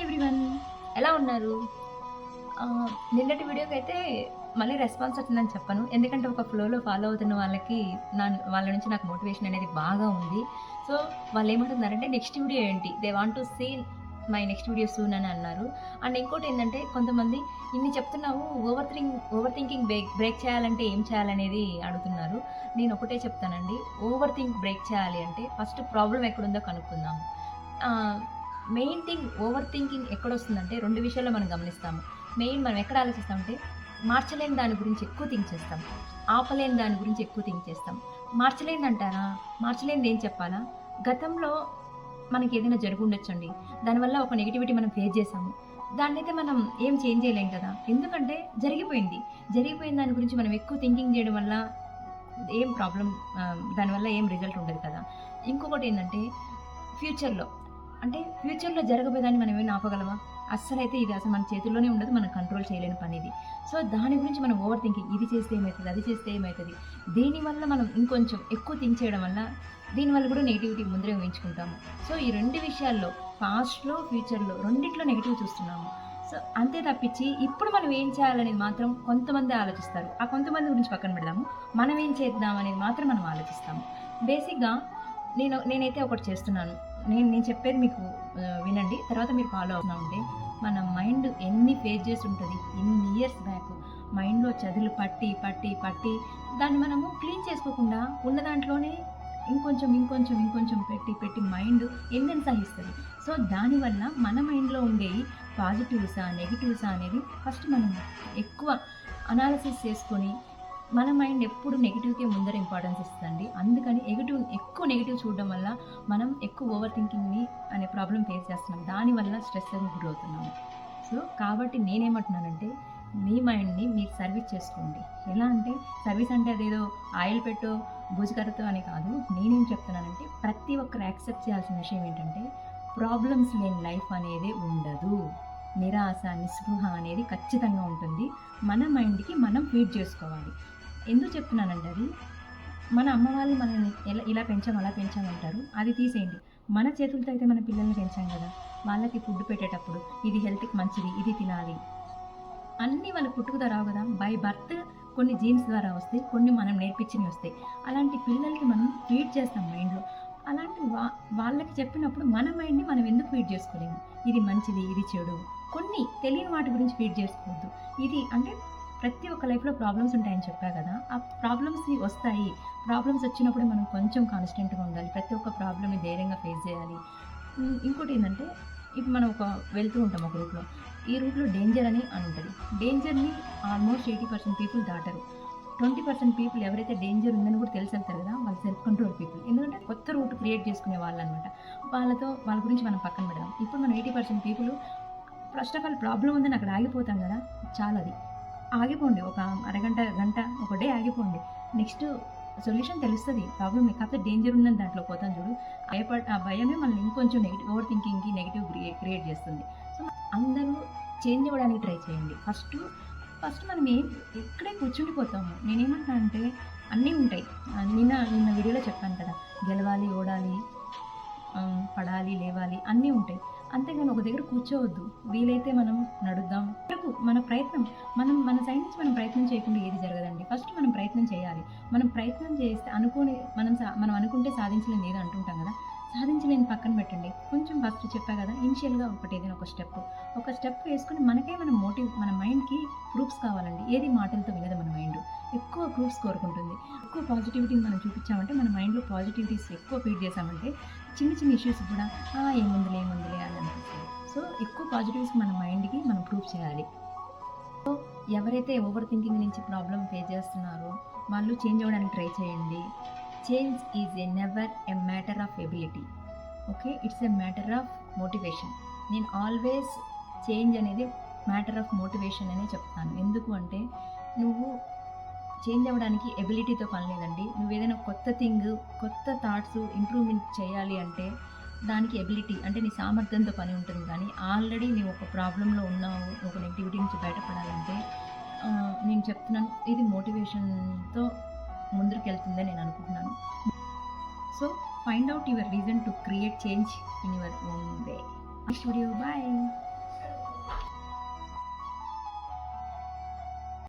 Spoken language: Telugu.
హాయ్ ఎవ్రీవన్, ఎలా ఉన్నారు? నిన్నటి వీడియోకి అయితే మళ్ళీ రెస్పాన్స్ వచ్చిందని చెప్పను. ఎందుకంటే ఒక ఫ్లోలో ఫాలో అవుతున్న వాళ్ళకి వాళ్ళ నుంచి నాకు మోటివేషన్ అనేది బాగా ఉంది. సో వాళ్ళేమంటున్నారంటే నెక్స్ట్ వీడియో ఏంటి? They want to see my next video soon అని అన్నారు. అండ్ ఇంకోటి ఏంటంటే కొంతమంది ఇన్ని చెప్తున్నావు, ఓవర్ థింకింగ్ బ్రేక్ చేయాలంటే ఏం చేయాలనేది అడుగుతున్నారు. నేను ఒకటే చెప్తానండి, ఓవర్ థింక్ బ్రేక్ చేయాలి అంటే ఫస్ట్ ప్రాబ్లం ఎక్కడుందో కనుక్కుందాము. మెయిన్ థింగ్ ఓవర్ థింకింగ్ ఎక్కడొస్తుందంటే 2 విషయాల్లో మనం గమనిస్తాము. మెయిన్ మనం ఎక్కడ ఆలోచిస్తామంటే మార్చలేని దాని గురించి ఎక్కువ థింక్ చేస్తాం. ఆపలేని దాని గురించి ఎక్కువ థింక్ చేస్తాం. మార్చలేనిదంటారా? మార్చలేనిది ఏం చెప్పాలా? గతంలో మనకి ఏదైనా జరుగుండొచ్చండి. దానివల్ల ఒక నెగటివిటీ మనం ఫేస్ చేసాము. దాన్నైతే మనం ఏం చేంజ్ చేయలేం కదా! ఎందుకంటే జరిగిపోయింది. జరిగిపోయిన దాని గురించి మనం ఎక్కువ థింకింగ్ చేయడం వల్ల ఏం ప్రాబ్లమ్, దానివల్ల ఏం రిజల్ట్ ఉండదు కదా! ఇంకొకటేందంటే ఫ్యూచర్‌లో జరగబోయేదాన్ని మనం ఏమైనా ఆపగలమా? అస్సలైతే ఇది అసలు మన చేతుల్లోనే ఉండదు. మనం కంట్రోల్ చేయలేని పనిది. సో, దాని గురించి మనం ఓవర్ థింకింగ్, ఇది చేస్తే ఏమైతది? అది చేస్తే ఏమైతది? దీనివల్ల మనం ఇంకొంచెం ఎక్కువ థింక్ చేయడం వల్ల దీనివల్ల కూడా నెగటివిటీ ముందరే ఊహించుకుంటాము. సో, ఈ 2 విషయాల్లో పాస్ట్‌లో, ఫ్యూచర్‌లో రెండిట్లో నెగెటివ్ చూస్తున్నాము. సో, అంతే తప్పించి ఇప్పుడు మనం ఏం చేయాలనేది మాత్రం కొంతమందే ఆలోచిస్తారు. ఆ కొంతమంది గురించి పక్కన పెడదాము. మనం ఏం చేద్దాం అనేది మాత్రం మనం ఆలోచిస్తాము. బేసిక్‌గా నేనైతే ఒకటి చేస్తున్నాను. నేను చెప్పేది మీకు వినండి. తర్వాత మీరు ఫాలో అవుతూ ఉంటే మన మైండ్ ఎన్ని ఫేస్ చేసి ఉంటది. ఎన్ని ఇయర్స్ బ్యాక్ మైండ్‌లో చదులు పట్టి దాన్ని మనము క్లీన్ చేసుకోకుండా ఉన్న దాంట్లోనే ఇంకొంచెం పెట్టి మైండ్ ఎన్నెన్ని సహిస్తది. సో, దానివల్ల మన మైండ్‌లో ఉండేవి పాజిటివ్సా, నెగెటివ్సా అనేది ఫస్ట్ మనం ఎక్కువ అనాలిసిస్ చేసుకొని మన మైండ్ ఎప్పుడు నెగెటివ్‌కే ముందర ఇంపార్టెన్స్ ఇస్తదండి. అందుకని ఎక్కువ నెగెటివ్ చూడడం వల్ల మనం ఎక్కువ ఓవర్ థింకింగ్‌ని అనే ప్రాబ్లమ్ ఫేస్ చేస్తున్నాం. దానివల్ల స్ట్రెస్‌కి గురవుతున్నాము. సో, కాబట్టి నేనేమంటున్నానంటే మీ మైండ్‌ని మీరు సర్వీస్ చేసుకోండి. ఎలా అంటే సర్వీస్ అంటే అదేదో ఆయిల్ పెట్టో, భూజకర్రతో అని కాదు. నేనేం చెప్తున్నానంటే ప్రతి ఒక్కరు యాక్సెప్ట్ చేయాల్సిన విషయం ఏంటంటే ప్రాబ్లమ్స్ లేని లైఫ్ అనేదే ఉండదు. నిరాశ, నిస్పృహ అనేది ఖచ్చితంగా ఉంటుంది. మన మైండ్‌కి మనం ఫీడ్ చేసుకోవాలి. ఎందుకు చెప్తున్నానంటే అది మన అమ్మ వాళ్ళు మనల్ని ఇలా పెంచాం, అలా పెంచాం అంటారు. అది తీసేయండి. మన చేతులతో అయితే మన పిల్లల్ని పెంచాం కదా! వాళ్ళకి ఫుడ్ పెట్టేటప్పుడు ఇది హెల్త్‌కి మంచిది, ఇది తినాలి. అన్నీ వాళ్ళకి పుట్టుకతో రావు కదా! బై బర్త్ కొన్ని జీన్స్ ద్వారా వస్తాయి. కొన్ని మనం నేర్పించినవి వస్తాయి. అలాంటి పిల్లలకి మనం ఫీడ్ చేస్తాం మైండ్‌లో. అలాంటి వాళ్ళకి చెప్పినప్పుడు మన మైండ్‌ని మనం ఎందుకు ఫీడ్ చేసుకోలేము? ఇది మంచిది, ఇది చెడు. కొన్ని తెలియని వాటి గురించి ఫీడ్ చేసుకోవద్దు. ఇది అంటే ప్రతి ఒక్క లైఫ్‌లో ప్రాబ్లమ్స్ ఉంటాయని చెప్పా కదా! ఆ ప్రాబ్లమ్స్ వస్తాయి. ప్రాబ్లమ్స్ వచ్చినప్పుడు మనం కొంచెం కాన్స్టెంట్‌గా ఉండాలి. ప్రతి ఒక్క ప్రాబ్లమ్‌ని ధైర్యంగా ఫేస్ చేయాలి. ఇంకోటేందంటే ఇప్పుడు మనం వెళ్తూ ఉంటాం ఒక రూట్‌లో. ఈ రూట్‌లో డేంజర్ అని ఉంటది. డేంజర్‌ని ఆల్మోస్ట్ 80% పీపుల్ దాటరు. 20% పీపుల్ ఎవరైతే డేంజర్ ఉందని కూడా తెలిసెళ్తారు కదా! వాళ్ళు సెల్ఫ్ కంట్రోల్ పీపుల్. ఎందుకంటే కొత్త రూట్ క్రియేట్ చేసుకునే వాళ్ళనమాట. వాళ్ళ గురించి మనం పక్కన పెడదాం. ఇప్పుడు మనం 80% people first of all problem ఉందని అక్కడ ఆగిపోతాం కదా! చాలది. ఆగిపోండి. ఒక అరగంట, గంట, ఒక డే ఆగిపోండి. నెక్స్ట్ సొల్యూషన్ తెలుస్తది. ప్రాబ్లమ్ కాకపోతే డేంజర్ ఉందని దాంట్లో పోతాం చూడు. ఆ భయమే మనల్ని ఇంకొంచెం ఓవర్ థింకింగ్‌కి నెగెటివ్ క్రియేట్ చేస్తుంది. సో, అందరూ చేంజ్ అవ్వడానికి ట్రై చేయండి. ఫస్ట్ మనం ఇక్కడే కూర్చుండిపోతాము. నేనేమంటున్నానంటే అన్నీ ఉంటాయి. నిన్న వీడియోలో చెప్పాను కదా! గెలవాలి, ఓడాలి, పడాలి, లేవాలి అన్నీ ఉంటాయి. అంతేగాని ఒక దగ్గర కూర్చోవద్దు. వీలైతే మనం నడుద్దాం. మన ప్రయత్నం మన సైడ్ నుంచి మనం ప్రయత్నం చేయకుండా ఏది జరగదండి. ఫస్ట్ మనం ప్రయత్నం చేయాలి. మనం ప్రయత్నం చేస్తే మనం అనుకుంటే సాధించలేనిది ఏదో అంటుంటాం కదా! సాధించలేని పక్కన పెట్టండి. కొంచెం ఫస్ట్ చెప్పా కదా! ఇనిషియల్‌గా ఏదైనా ఒక స్టెప్ వేసుకొని మనకే మన మైండ్‌కి ప్రూఫ్స్ కావాలండి. ఏది మాటలతో వినదు మన మైండ్. ఎక్కువ ప్రూఫ్స్ కోరుకుంటుంది. ఎక్కువ పాజిటివిటీని మనం చూపించామంటే మన మైండ్‌లో పాజిటివిటీస్ ఎక్కువ ఫీడ్ చేశామంటే చిన్న ఇష్యూస్ కూడా ఏముందిలే అని అనిపిస్తుంది. సో, ఎక్కువ పాజిటివ్స్ మన మైండ్‌కి మనం ప్రూఫ్ చేయాలి. సో, ఎవరైతే ఓవర్ థింకింగ్ నుంచి ప్రాబ్లమ్ ఫేస్ చేస్తున్నారో వాళ్ళు చేంజ్ అవ్వడానికి ట్రై చేయండి. Change is never a matter of ability. Okay, it's a matter of motivation. నేను ఆల్వేస్ చేంజ్ అనేది మ్యాటర్ ఆఫ్ మోటివేషన్ అనే చెప్తాను. ఎందుకు అంటే నువ్వు చేంజ్ అవ్వడానికి ఎబిలిటీతో పని లేదండి. నువ్వేదైనా కొత్త థాట్స్ ఇంప్రూవ్‌మెంట్ చేయాలి అంటే దానికి ఎబిలిటీ అంటే నీ సామర్థ్యంతో పని ఉంటుంది. కానీ ఆల్రెడీ నీవు ఒక ప్రాబ్లమ్‌లో ఉన్నావు. ఒక నెగటివిటీ నుంచి బయటపడాలంటే నేను చెప్తున్నాను, ఇది మోటివేషన్‌తో ముందరికెళ్తుందని నేను అనుకుంటున్నాను. So, find out your reason to create change in your own way. Next video. By.